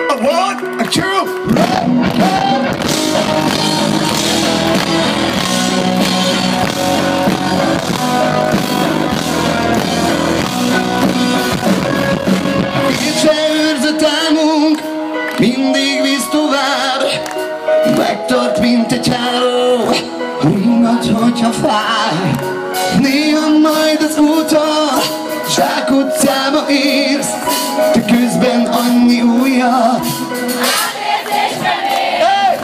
A one, a two, Őrzött álmunk mindig visz tovább, megtart, mint egy háló, ringat, hogyha fáj. Néha majd az úton zsákutcába érsz, te közben annyi újat Átérzésben ér.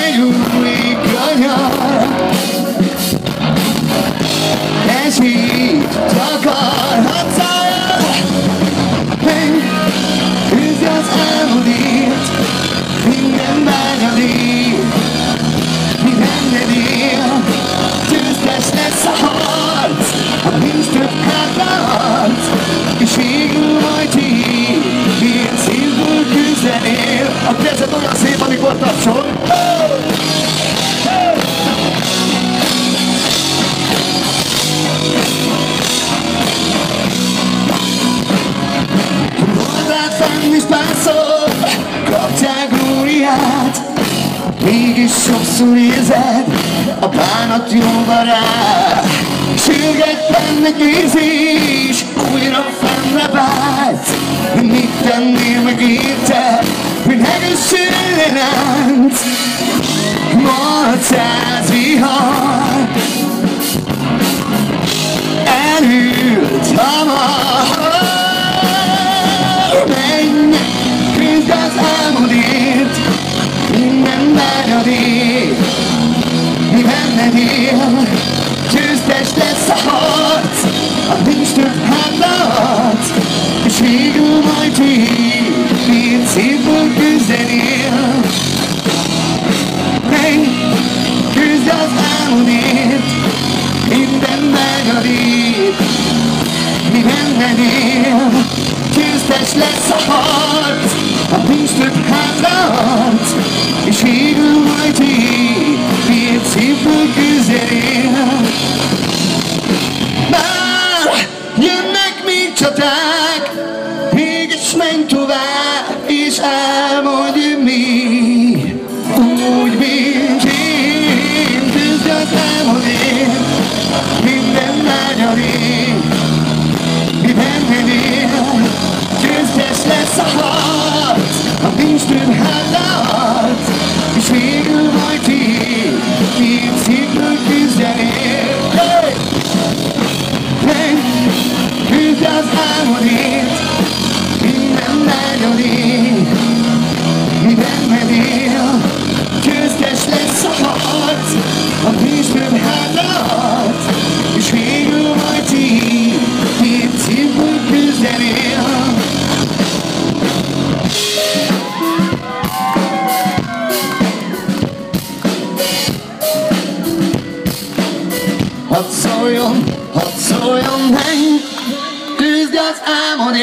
egy új kanyar. Ez így takarhatsz el. Menj, küzdj az álmodért, minden bányadért, mi benned él. Győztes lesz a harc, ha nincs több hátraharc, és végül majd így, ilyen szívből küzdenél. A kezed olyan szép, amikor tapsol. Voltál fenn is párszor, kaptál glóriát, mégis sokszor érzed, a bánat jó barát. Sürget benned érzés, újra fennre vágysz, mit tennél meg érted, hogy megössön ránc. Majd 100 vihar elült hamar. Menj, küzdj az álmodért, minden vágyadért, mi benned él. Győztes lesz a harc, ha nincs több hátraharc, és végül majd így szívből küzdenél. Menj, küzdj az álmodért, minden vágyadért, mi benned él. Győztes lesz a harc, ha nincs több hátraharc, és végül majd így szívből küzdenél. Már jönnek még csaták, mégis menj tovább, és elmondj mi, úgy, mint én. Küzdj az álmodért, minden vágyadért, mi benned él. Győztes lesz a harc, ha nincs több hátraharc, és végül majd így szívből küzdenél. Hey! Menj, küzdj az álmodért, minden vágyadért, mi benned él. Győztes lesz a harc, ha nincs több hátraharc, és végül majd így szívből küzdenél. Hadd szóljon, menj, küzdj az álmodért.